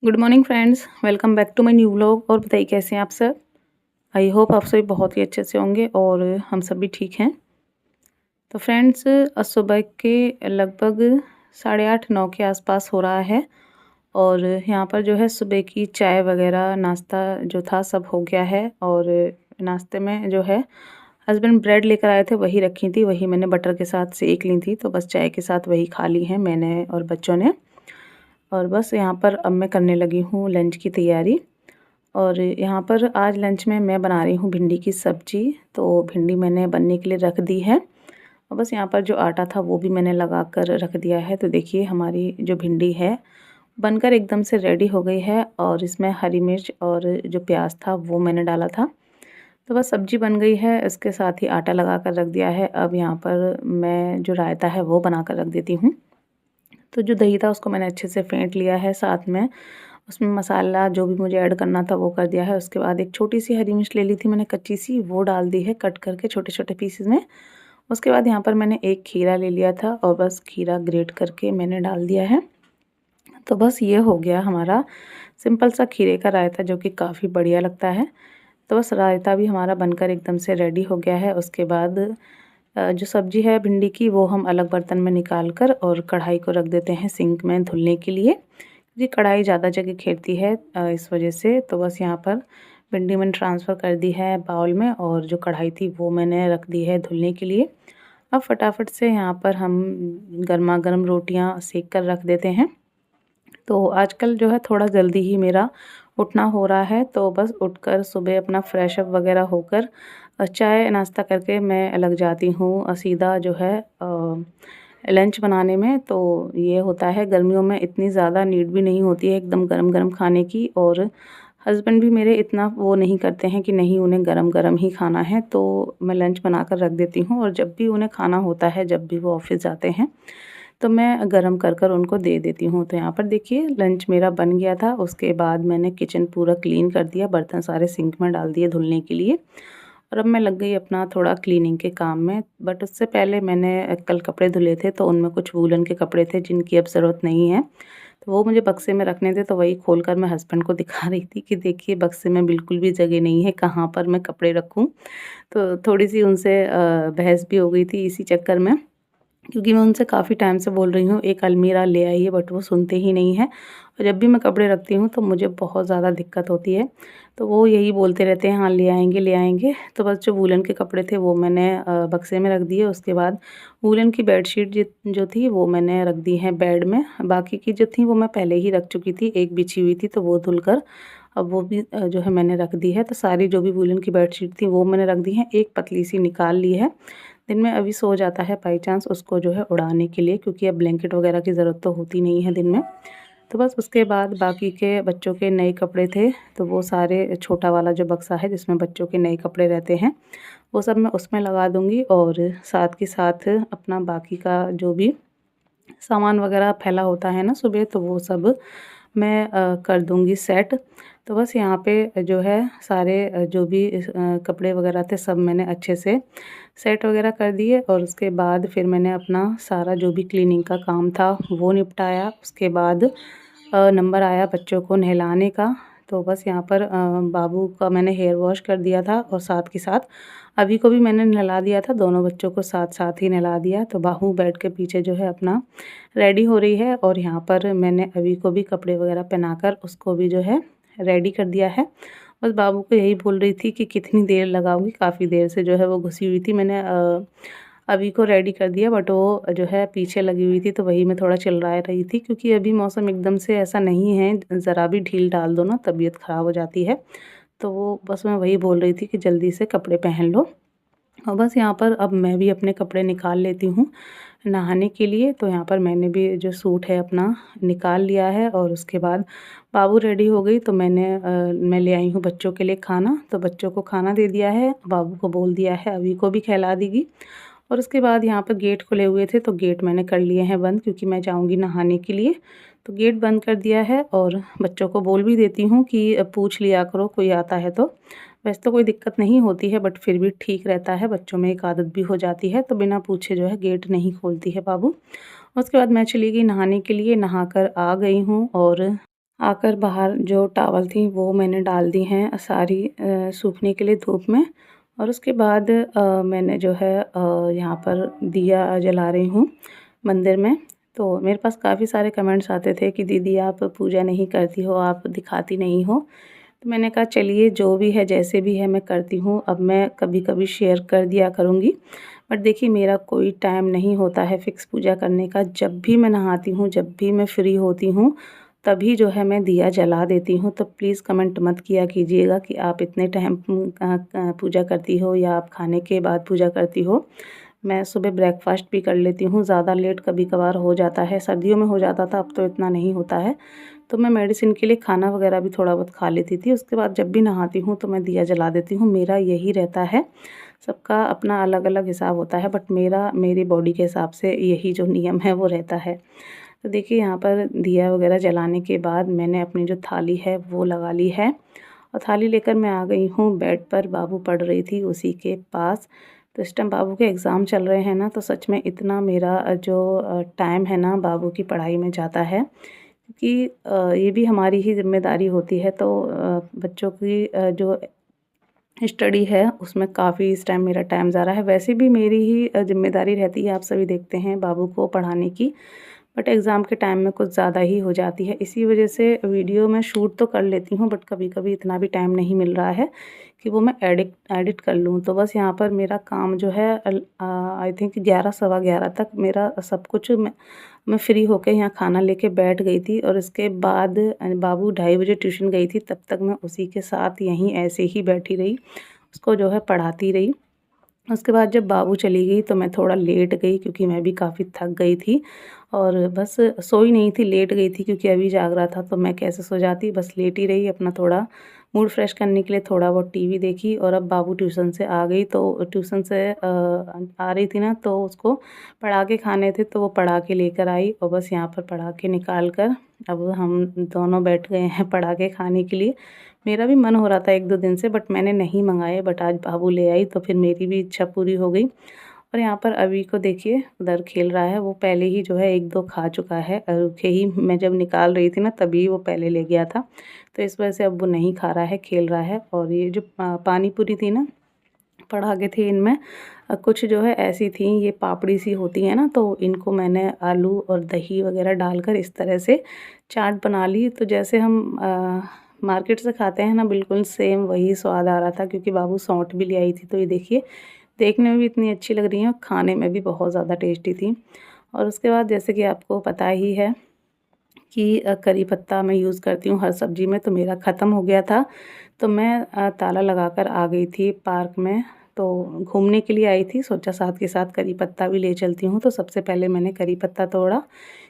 Good morning friends, welcome back to my new vlog. और बताइए कैसे हैं आप सब। आई होप आप सभी बहुत ही अच्छे से होंगे और हम सब भी ठीक हैं। तो फ्रेंड्स, सुबह के लगभग 8:30-9 के आसपास हो रहा है और यहाँ पर जो है सुबह की चाय वगैरह नाश्ता जो था सब हो गया है। और नाश्ते में जो है हस्बैंड ब्रेड लेकर आए थे, वही रखी थी, वही मैंने बटर के साथ सेक ली थी। तो बस चाय के साथ वही खा ली है मैंने और बच्चों ने। और बस यहाँ पर अब मैं करने लगी हूँ लंच की तैयारी। और यहाँ पर आज लंच में मैं बना रही हूँ भिंडी की सब्ज़ी। तो भिंडी मैंने बनने के लिए रख दी है और बस यहाँ पर जो आटा था वो भी मैंने लगा कर रख दिया है। तो देखिए हमारी जो भिंडी है बनकर एकदम से रेडी हो गई है। और इसमें हरी मिर्च और जो प्याज था वो मैंने डाला था। तो बस सब्ज़ी बन गई है, इसके साथ ही आटा लगा कर रख दिया है। अब यहाँ पर मैं जो रायता है वो बना कर रख देती हूँ। तो जो दही था उसको मैंने अच्छे से फेंट लिया है, साथ में उसमें मसाला जो भी मुझे ऐड करना था वो कर दिया है। उसके बाद एक छोटी सी हरी मिर्च ले ली थी मैंने कच्ची सी, वो डाल दी है कट करके छोटे छोटे पीसेस में। उसके बाद यहाँ पर मैंने एक खीरा ले लिया था और बस खीरा ग्रेट करके मैंने डाल दिया है। तो बस ये हो गया हमारा सिंपल सा खीरे का रायता, जो कि काफ़ी बढ़िया लगता है। तो बस रायता भी हमारा बनकर एकदम से रेडी हो गया है। उसके बाद जो सब्ज़ी है भिंडी की वो हम अलग बर्तन में निकाल कर और कढ़ाई को रख देते हैं सिंक में धुलने के लिए, क्योंकि कढ़ाई ज़्यादा जगह घेरती है इस वजह से। तो बस यहाँ पर भिंडी मैंने ट्रांसफ़र कर दी है बाउल में और जो कढ़ाई थी वो मैंने रख दी है धुलने के लिए। अब फटाफट से यहाँ पर हम गर्मा गर्म रोटियाँ सेक कर रख देते हैं। तो आजकल जो है थोड़ा जल्दी ही मेरा उठना हो रहा है। तो बस उठकर सुबह अपना फ्रेश अप वगैरह होकर चाय नाश्ता करके मैं लग जाती हूँ सीधा जो है लंच बनाने में। तो ये होता है गर्मियों में इतनी ज़्यादा नीड भी नहीं होती है एकदम गरम गरम खाने की। और हस्बैंड भी मेरे इतना वो नहीं करते हैं कि नहीं उन्हें गरम गरम ही खाना है। तो मैं लंच बना कर रख देती हूँ और जब भी उन्हें खाना होता है, जब भी वो ऑफिस जाते हैं, तो मैं गरम कर कर उनको दे देती हूँ। तो यहाँ पर देखिए लंच मेरा बन गया था। उसके बाद मैंने किचन पूरा क्लीन कर दिया, बर्तन सारे सिंक में डाल दिए धुलने के लिए। और अब मैं लग गई अपना थोड़ा क्लीनिंग के काम में। बट उससे पहले मैंने कल कपड़े धुले थे, तो उनमें कुछ वूलन के कपड़े थे जिनकी अब ज़रूरत नहीं है, तो वो मुझे बक्से में रखने थे। तो वही खोल कर मैं हस्बैंड को दिखा रही थी कि देखिए बक्से में बिल्कुल भी जगह नहीं है, कहाँ पर मैं कपड़े रखूँ। तो थोड़ी सी उनसे बहस भी हो गई थी इसी चक्कर में, क्योंकि मैं उनसे काफ़ी टाइम से बोल रही हूँ एक अलमीरा ले आइए, बट वो सुनते ही नहीं हैं। और जब भी मैं कपड़े रखती हूँ तो मुझे बहुत ज़्यादा दिक्कत होती है। तो वो यही बोलते रहते हैं हाँ ले आएंगे ले आएंगे। तो बस जो वूलन के कपड़े थे वो मैंने बक्से में रख दिए। उसके बाद वूलन की बेडशीट जो थी वो मैंने रख दी है बेड में। बाकी की जो थी वो मैं पहले ही रख चुकी थी, एक बिछी हुई थी तो वो धुल कर अब वो भी जो है मैंने रख दी है। तो सारी जो भी वूलन की बेडशीट थी वो मैंने रख दी है, एक पतली सी निकाल ली है। दिन में अभी सो जाता है बाई चांस उसको जो है उड़ाने के लिए, क्योंकि अब ब्लैंकेट वगैरह की ज़रूरत तो होती नहीं है दिन में। तो बस उसके बाद बाकी के बच्चों के नए कपड़े थे, तो वो सारे छोटा वाला जो बक्सा है जिसमें बच्चों के नए कपड़े रहते हैं वो सब मैं उसमें लगा दूँगी। और साथ के साथ अपना बाकी का जो भी सामान वगैरह फैला होता है ना सुबह, तो वो सब मैं कर दूँगी सेट। तो बस यहाँ पे जो है सारे जो भी कपड़े वगैरह थे सब मैंने अच्छे से सेट वगैरह कर दिए। और उसके बाद फिर मैंने अपना सारा जो भी क्लीनिंग का काम था वो निपटाया। उसके बाद नंबर आया बच्चों को नहलाने का। तो बस यहाँ पर बाबू का मैंने हेयर वॉश कर दिया था और साथ के साथ अभी को भी मैंने नहला दिया था, दोनों बच्चों को साथ साथ ही नहला दिया। तो बाहू बेड के पीछे जो है अपना रेडी हो रही है और यहाँ पर मैंने अभी को भी कपड़े वगैरह पहनाकर उसको भी जो है रेडी कर दिया है। बस बाबू को यही बोल रही थी कि कितनी देर लगाऊंगी, काफ़ी देर से जो है वो घुसी हुई थी। मैंने अभी को रेडी कर दिया, बट वो जो है पीछे लगी हुई थी, तो वही मैं थोड़ा चिल्ला रही थी, क्योंकि अभी मौसम एकदम से ऐसा नहीं है, ज़रा भी ढील डाल दो ना तबीयत ख़राब हो जाती है। तो वो बस मैं वही बोल रही थी कि जल्दी से कपड़े पहन लो। और बस यहाँ पर अब मैं भी अपने कपड़े निकाल लेती हूँ नहाने के लिए। तो यहाँ पर मैंने भी जो सूट है अपना निकाल लिया है। और उसके बाद बाबू रेडी हो गई, तो मैं ले आई हूँ बच्चों के लिए खाना। तो बच्चों को खाना दे दिया है, बाबू को बोल दिया है अभी को भी खिला देगी। और उसके बाद यहाँ पर गेट खुले हुए थे तो गेट मैंने कर लिए हैं बंद, क्योंकि मैं जाऊँगी नहाने के लिए। तो गेट बंद कर दिया है और बच्चों को बोल भी देती हूँ कि पूछ लिया करो कोई आता है तो। वैसे तो कोई दिक्कत नहीं होती है, बट फिर भी ठीक रहता है, बच्चों में एक आदत भी हो जाती है। तो बिना पूछे जो है गेट नहीं खोलती है बाबू। उसके बाद मैं चली गई नहाने के लिए, नहाकर आ गई हूँ। और आकर बाहर जो टॉवल थी वो मैंने डाल दी हैं सारी सूखने के लिए धूप में। और उसके बाद मैंने जो है यहाँ पर दिया जला रही हूँ मंदिर में। तो मेरे पास काफ़ी सारे कमेंट्स आते थे कि दीदी आप पूजा नहीं करती हो, आप दिखाती नहीं हो। तो मैंने कहा चलिए जो भी है जैसे भी है मैं करती हूँ, अब मैं कभी कभी शेयर कर दिया करूँगी। बट देखिए मेरा कोई टाइम नहीं होता है फ़िक्स पूजा करने का। जब भी मैं नहाती हूँ, जब भी मैं फ्री होती हूँ, तभी जो है मैं दिया जला देती हूँ। तो प्लीज़ कमेंट मत किया कीजिएगा कि आप इतने टाइम पूजा करती हो या आप खाने के बाद पूजा करती हो। मैं सुबह ब्रेकफ़ास्ट भी कर लेती हूँ, ज़्यादा लेट कभी-कभार हो जाता है, सर्दियों में हो जाता था, अब तो इतना नहीं होता है। तो मैं मेडिसिन के लिए खाना वगैरह भी थोड़ा बहुत खा लेती थी, उसके बाद जब भी नहाती हूँ तो मैं दिया जला देती हूँ, मेरा यही रहता है। सबका अपना अलग-अलग हिसाब होता है बट मेरा मेरी बॉडी के हिसाब से यही जो नियम है वो रहता है। तो देखिए यहाँ पर दिया वगैरह जलाने के बाद मैंने अपनी जो थाली है वो लगा ली है और थाली लेकर मैं आ गई हूँ बेड पर। बाबू पढ़ रही थी उसी के पास। तो इस टाइम बाबू के एग्ज़ाम चल रहे हैं ना, तो सच में इतना मेरा जो टाइम है ना बाबू की पढ़ाई में जाता है, क्योंकि ये भी हमारी ही ज़िम्मेदारी होती है। तो बच्चों की जो स्टडी है उसमें काफ़ी इस टाइम मेरा टाइम जा रहा है। वैसे भी मेरी ही ज़िम्मेदारी रहती है, आप सभी देखते हैं, बाबू को पढ़ाने की। बट एग्ज़ाम के टाइम में कुछ ज़्यादा ही हो जाती है, इसी वजह से वीडियो मैं शूट तो कर लेती हूँ बट कभी-कभी इतना भी टाइम नहीं मिल रहा है कि वो मैं एडिट एडिट कर लूँ। तो बस यहाँ पर मेरा काम जो है आई थिंक 11 सवा 11 तक मेरा सब कुछ मैं फ्री होके यहाँ खाना लेके बैठ गई थी। और इसके बाद बाबू 2:30 बजे ट्यूशन गई थी, तब तक मैं उसी के साथ यहीं ऐसे ही बैठी रही, उसको जो है पढ़ाती रही। उसके बाद जब बाबू चली गई तो मैं थोड़ा लेट गई, क्योंकि मैं भी काफ़ी थक गई थी और बस सोई नहीं थी, लेट गई थी क्योंकि अभी जाग रहा था तो मैं कैसे सो जाती। बस लेटी रही, अपना थोड़ा मूड फ्रेश करने के लिए थोड़ा बहुत टीवी देखी। और अब बाबू ट्यूशन से आ गई, तो ट्यूशन से आ रही थी ना, तो उसको पढ़ा के खाने थे तो वो पढ़ा के लेकर आई और बस यहाँ पर पढ़ा के निकाल कर अब हम दोनों बैठ गए हैं पढ़ा के खाने के लिए। मेरा भी मन हो रहा था 1-2 दिन से बट मैंने नहीं मँगाए, बट आज बाबू ले आई तो फिर मेरी भी इच्छा पूरी हो गई। और यहाँ पर अभी को देखिए उधर खेल रहा है, वो पहले ही जो है 1-2 खा चुका है। रुके ही मैं जब निकाल रही थी ना तभी वो पहले ले गया था। तो इस वजह से अब वो नहीं खा रहा है, खेल रहा है। और ये जो पानी पूरी थी ना, पढ़ा के थे इनमें कुछ जो है ऐसी थी, ये पापड़ी सी होती है ना, तो इनको मैंने आलू और दही वगैरह डालकर इस तरह से चाट बना ली। तो जैसे हम मार्केट से खाते हैं ना, बिल्कुल सेम वही स्वाद आ रहा था, क्योंकि बाबू सौंठ भी ले आई थी। तो ये देखिए देखने में भी इतनी अच्छी लग रही हैं और खाने में भी बहुत ज़्यादा टेस्टी थी। और उसके बाद जैसे कि आपको पता ही है कि करी पत्ता मैं यूज़ करती हूँ हर सब्ज़ी में, तो मेरा ख़त्म हो गया था। तो मैं ताला लगाकर आ गई थी पार्क में। तो घूमने के लिए आई थी, सोचा साथ के साथ करी पत्ता भी ले चलती हूँ। तो सबसे पहले मैंने करी पत्ता तोड़ा,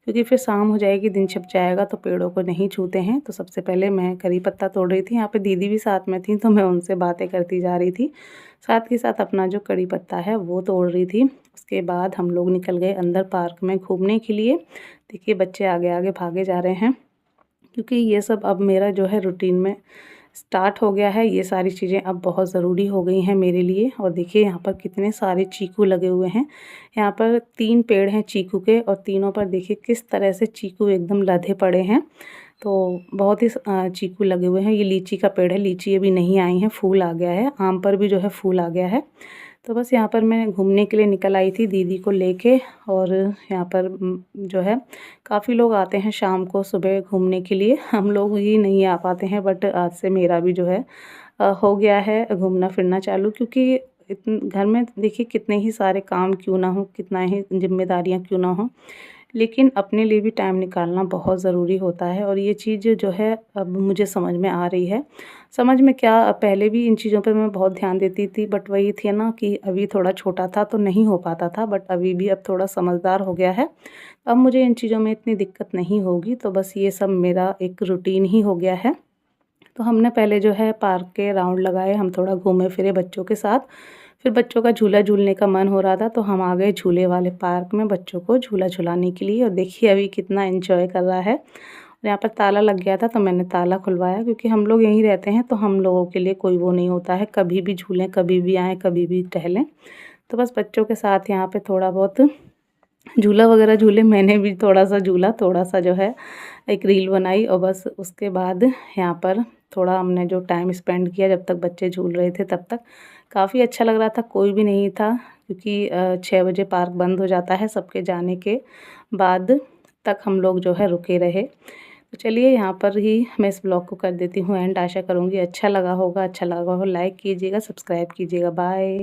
क्योंकि फिर शाम हो जाएगी, दिन छिप जाएगा तो पेड़ों को नहीं छूते हैं। तो सबसे पहले मैं करी पत्ता तोड़ रही थी, यहाँ पे दीदी भी साथ में थी तो मैं उनसे बातें करती जा रही थी। साथ के साथ अपना जो कड़ी पत्ता है वो तोड़ रही थी। उसके बाद हम लोग निकल गए अंदर पार्क में घूमने के लिए। देखिए बच्चे आगे-आगे भागे जा रहे हैं, क्योंकि ये सब अब मेरा जो है रूटीन में स्टार्ट हो गया है। ये सारी चीज़ें अब बहुत ज़रूरी हो गई हैं मेरे लिए। और देखिए यहाँ पर कितने सारे चीकू लगे हुए हैं। यहाँ पर 3 पेड़ हैं चीकू के और तीनों पर देखिए किस तरह से चीकू एकदम लदे पड़े हैं। तो बहुत ही चीकू लगे हुए हैं। ये लीची का पेड़ है, लीची अभी नहीं आई है, फूल आ गया है। आम पर भी जो है फूल आ गया है। तो बस यहाँ पर मैं घूमने के लिए निकल आई थी दीदी को लेके। और यहाँ पर जो है काफ़ी लोग आते हैं शाम को सुबह घूमने के लिए। हम लोग ही नहीं आ पाते हैं, बट आज से मेरा भी जो है हो गया है घूमना फिरना चालू, क्योंकि घर में देखिए कितने ही सारे काम क्यों ना हो, कितना ही जिम्मेदारियाँ क्यों ना हो, लेकिन अपने लिए भी टाइम निकालना बहुत ज़रूरी होता है। और ये चीज़ जो है अब मुझे समझ में आ रही है। समझ में क्या, पहले भी इन चीज़ों पे मैं बहुत ध्यान देती थी, बट वही थी ना कि अभी थोड़ा छोटा था तो नहीं हो पाता था, बट अभी भी अब थोड़ा समझदार हो गया है। अब मुझे इन चीज़ों में इतनी दिक्कत नहीं होगी। तो बस ये सब मेरा एक रूटीन ही हो गया है। तो हमने पहले जो है पार्क के राउंड लगाए, हम थोड़ा घूमे फिरे बच्चों के साथ। फिर बच्चों का झूला झूलने का मन हो रहा था तो हम आ गए झूले वाले पार्क में बच्चों को झूला झुलाने के लिए। और देखिए अभी कितना एंजॉय कर रहा है। और यहाँ पर ताला लग गया था तो मैंने ताला खुलवाया, क्योंकि हम लोग यहीं रहते हैं तो हम लोगों के लिए कोई वो नहीं होता है, कभी भी झूलें, कभी भी आएँ, कभी भी टहलें। तो बस बच्चों के साथ यहाँ पे थोड़ा बहुत झूला वगैरह झूले, मैंने भी थोड़ा सा झूला, थोड़ा सा जो है एक रील बनाई और बस उसके बाद यहाँ पर थोड़ा हमने जो टाइम स्पेंड किया जब तक बच्चे झूल रहे थे तब तक काफ़ी अच्छा लग रहा था। कोई भी नहीं था क्योंकि 6 बजे पार्क बंद हो जाता है सबके जाने के बाद, तक हम लोग जो है रुके रहे। तो चलिए यहाँ पर ही मैं इस ब्लॉग को कर देती हूँ एंड। आशा करूँगी अच्छा लगा होगा, अच्छा लगा हो लाइक कीजिएगा, सब्सक्राइब कीजिएगा। बाय।